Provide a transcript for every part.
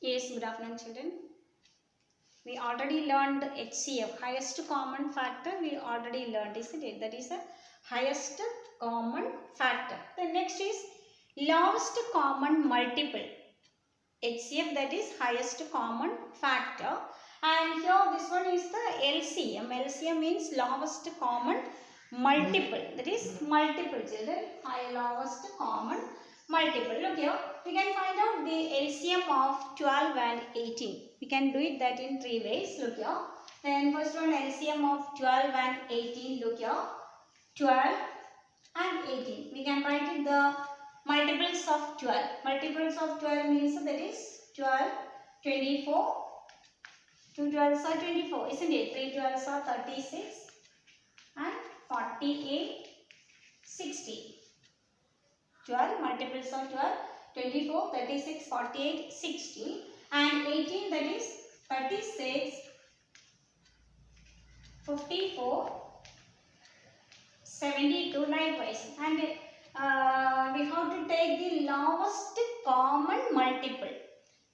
Yes, good afternoon, children. We already learned HCF, highest common factor. We already learned, isn't it? That is the highest common factor. The next is lowest common multiple. HCF, that is highest common factor. And here this one is the LCM. LCM means lowest common multiple. That is multiple, children. Lowest common multiple. Look here, we can find out the LCM of 12 and 18. We can do it that in three ways. Look here. Then first one, LCM of 12 and 18. Look here. 12 and 18. We can write it the multiples of 12. Multiples of 12 means that is 12, 24. 2 12s are 24, isn't it? 3 12s are 36 and 48, 60. 12 multiples of 12, 24, 36, 48, 60. And 18, that is 36, 54, 72 likewise. And we have to take the lowest common multiple.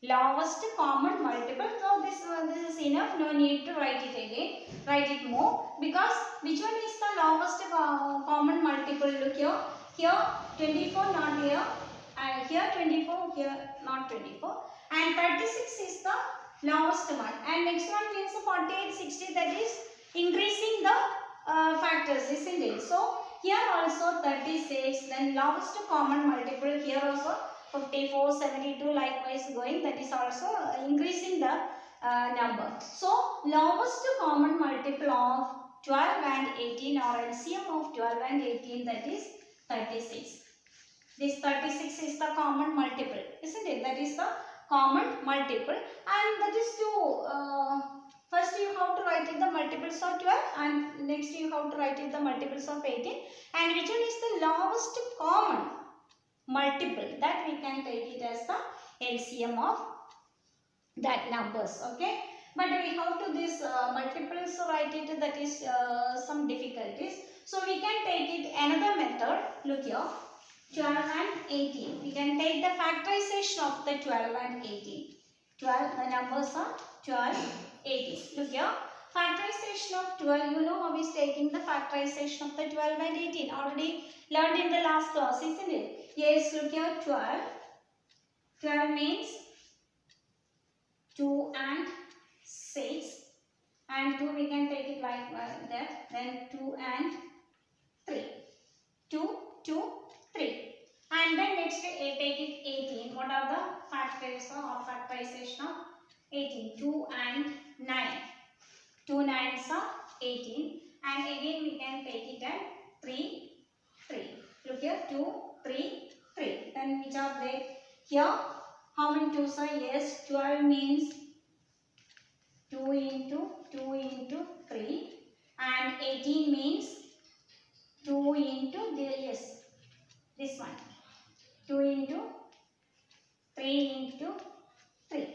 Lowest common multiple. So this is enough. No need to write it again. Write it more. Because which one is the lowest common multiple? Look here. Here 24 not here. And here 24. Here not 24. And 36 is the lowest one. And next one means 48, 60. That is increasing the factors, isn't it? So here also 36. Then lowest common multiple. Here also 54, 72 likewise going, that is also increasing the number. So lowest common multiple of 12 and 18 or LCM of 12 and 18, that is 36. This 36 is the common multiple, isn't it? That is the common multiple, and that is to first you have to write it the multiples of 12 and next you have to write it the multiples of 18, and which one is the lowest common multiple, that we can take it as the LCM of that numbers. Okay, but we have to this multiples write it, that is some difficulties. So we can take it another method. Look here, 12 and 18. We can take the factorization of the 12 and 18. 12, the numbers are 12, 18. Look here, factorization of 12, you know how is taking the factorization of the 12 and 18. Already learned in the last class, isn't it? Yes, look here, 12. 12 means 2 and 6. And 2 we can take it like that. Then 2 and 3. 2, 2, 3. And then next take it 18. What are the factors or factorization of 18? 2 and 9. 2 9s are 18. And again we can take it at 3, 3. Look here, 2, 3, 3. Then which are they? Here, how many 2s are? Yes, 12 means 2 into 3. And 18 means 2 into yes, this one. 2 into 3 into 3.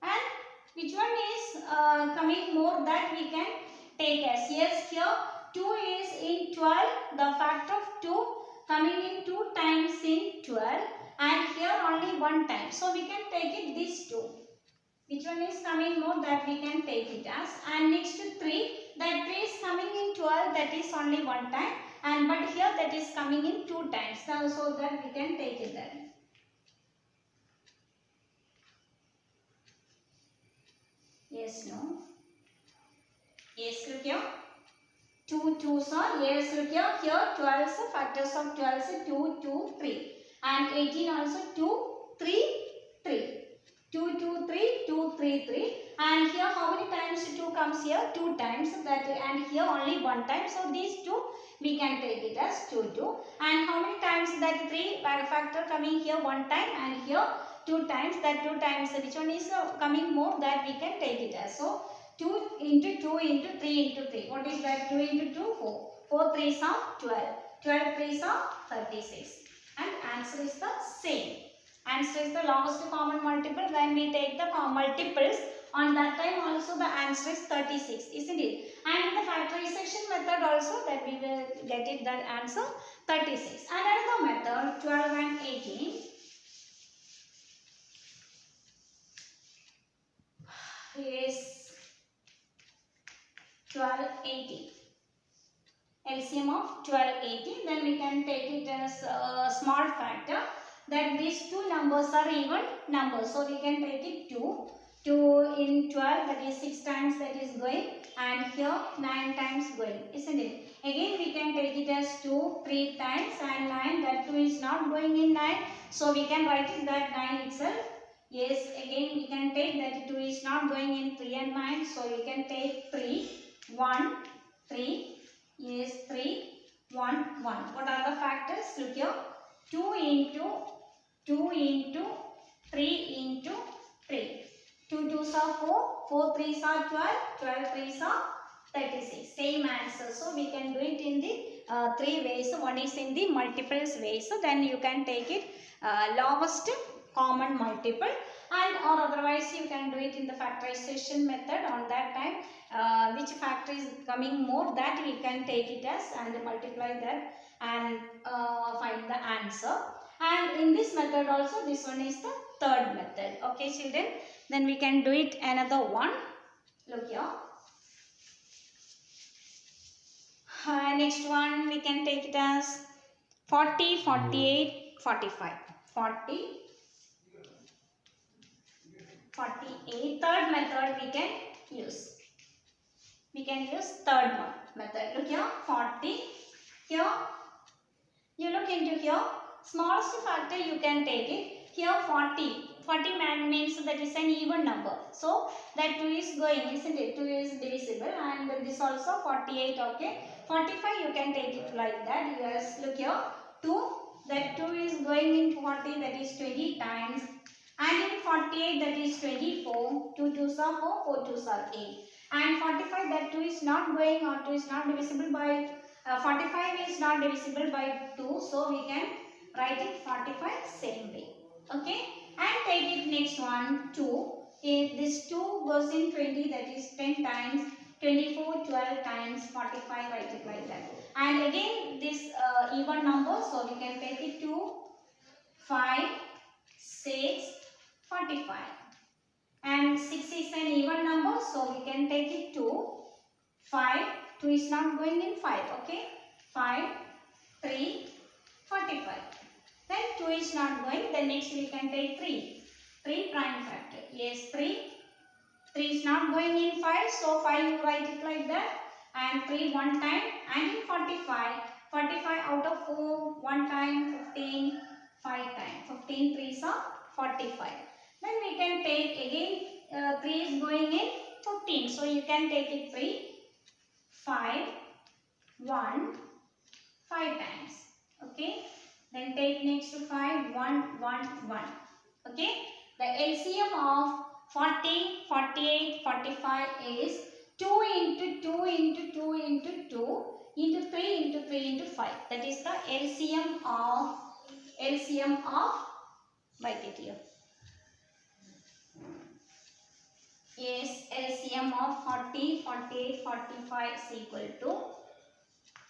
And which one is coming more, that we can take as? Yes, here 2 is in 12, the factor of 2 coming in 2 times in 12, and here only 1 time. So we can take it this 2. Which one is coming more, that we can take it as? And next to 3, that 3 is coming in 12, that is only 1 time, and but here that is coming in 2 times. So that we can take it there. Yes, no? Yes, look here. 2 2s are, yes, look here. Here 12 factors of 12 is 2, 2, 3. And 18 also 2, 3, 3. 2, 2, 3, 2, 3, 3. And here how many times 2 comes here? 2 times. That, and here only 1 time. So these 2 we can take it as 2, 2. And how many times that 3 factor coming here? 1 time, and here 2 times. That 2 times, which one is coming more, that we can take it as? So 2 into 2 into 3 into 3. What is that? 2 into 2, 4. 4 3s are 12. 12 3s are 36. And answer is the same. Answer is the lowest common multiple. When we take the multiples, on that time also the answer is 36, isn't it? And in the factorization method also, that we will get it, that answer 36. And another method, 12 and 18. LCM of 1280. Then we can take it as a small factor that these two numbers are even numbers. So we can take it 2. 2 in 12, that is 6 times that is going, and here 9 times going, isn't it? Again we can take it as 2 3 times, and 9, that 2 is not going in 9. So we can write it that 9 itself. Yes, again we can take that 2 is not going in 3 and 9. So we can take 3, 1, 3. Yes, 3, 1, 1. What are the factors? Look here. 2 into 3 into 3. 2 2s are 4, 4 3s are 12, 12 3s are 36. Same answer. So we can do it in the 3 ways. One is in the multiples way. So then you can take it lowest common multiple, and or otherwise you can do it in the factorization method. On that time which factor is coming more, that we can take it as and multiply that and find the answer. And in this method also, this one is the third method. Okay children, then we can do it another one. Look here. Next one we can take it as 40, 48, 45. 40, 48. Third method we can use. We can use third method. Look here. 40. Here you look into here. Smallest factor you can take it. Here 40. 40 means that is an even number. So that 2 is going, isn't it? 2 is divisible, and this also 48. Okay. 45 you can take it like that. Yes, look here. 2. That 2 is going in 40, that is 20 times. And in 48 that is 24. 2 2s are 4, 4 2s are 8. And 45, that 2 is not going, or 2 is not divisible by 45 is not divisible by 2. So we can write it 45 same way. Okay. And take it next one 2. If this 2 goes in 20, that is 10 times. 24 12 times 45, write it like that. And again this even number, so we can take it 2 5 6 45. And 6 is an even number, so we can take it 2 5. 2 is not going in 5. Okay. 5 3 45. Then 2 is not going. Then next we can take 3. 3 prime factor. Yes, 3. 3 is not going in 5. So 5 you write it like that. And 3 one time. And in 45. 45 out of 4 one time. 15 5 times. 15 3s are 45. Then we can take again 3 is going in 15. So you can take it 3 5 1 5 times. Okay. Then take next to 5 1 1 1. Okay. The LCM of 40 48 45 is 2 into 2 into 2 into 2 into 3 into 3 into 5. That is the LCM of write it here. Yes, LCM of 40 48 45 is equal to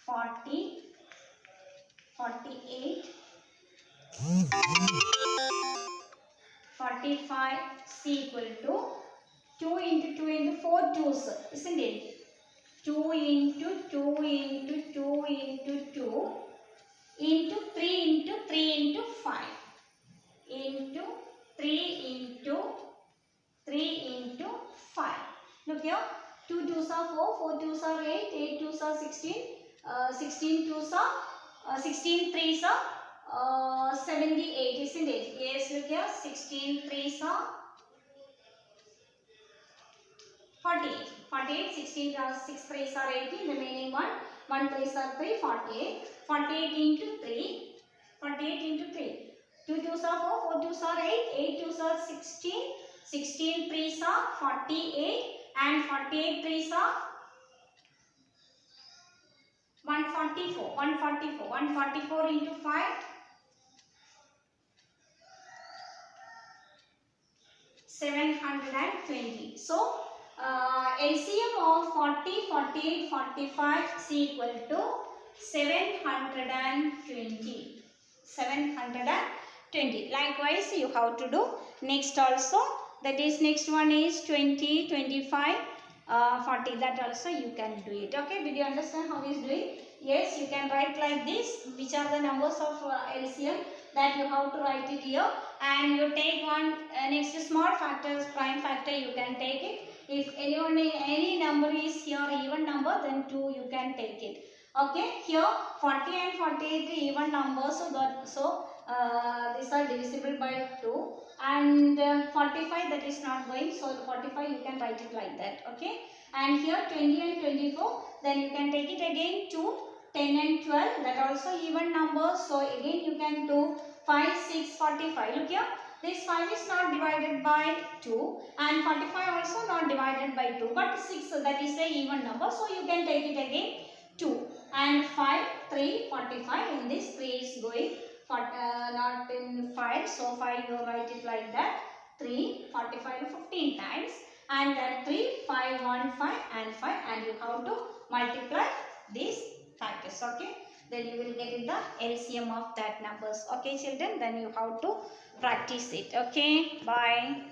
40 48 45 is equal to 2 into 2 into 4 2s, isn't it? 2 into 2 into 2 into 2 into 3 into 3 into 5 into 3 into 3 into 5. Look here. 2 2s are 4, 4 2s are 8, 8 2s are 16, 16 2s are 16 3s are 78, isn't it? Yes, look here. 16 3s are 48. 48, 16 6 3s are 18, remaining 1 3s are 3, 48. 48 into 3, 48 into 3. 2 2s are 4, 4 2s are 8, 8 2s are 16, 16 3s are 48, and 48 3s are 144. 144. 144 into 5, 720. So LCM of 40 48 45 is equal to 720. 720. Likewise you have to do next also. That is next one is 20 25 40. That also you can do it. Okay. Did you understand how he is doing? Yes, you can write like this. Which are the numbers of LCM that you have to write it here, and you take one next small factors, prime factor, you can take it. If any number is here even number, then 2 you can take it. Okay, here 40 and 48 even numbers, so these are divisible by 2, and 45 that is not going, so 45 you can write it like that. Okay, and here 20 and 24, then you can take it again 2, 10 and 12, that also even numbers, so again you can do 5, 6, 45. Look here, this 5 is not divided by 2 and 45 also not divided by 2, but 6, that is a even number, so you can take it again 2 and 5, 3, 45. In this 3 is going not in 5, so 5 you write it like that, 3, 45 15 times, and then 3, 5, 1, 5 and 5, and you have to multiply these factors. Okay, then you will get the LCM of that numbers. Okay children, then you have to practice it. Okay, bye.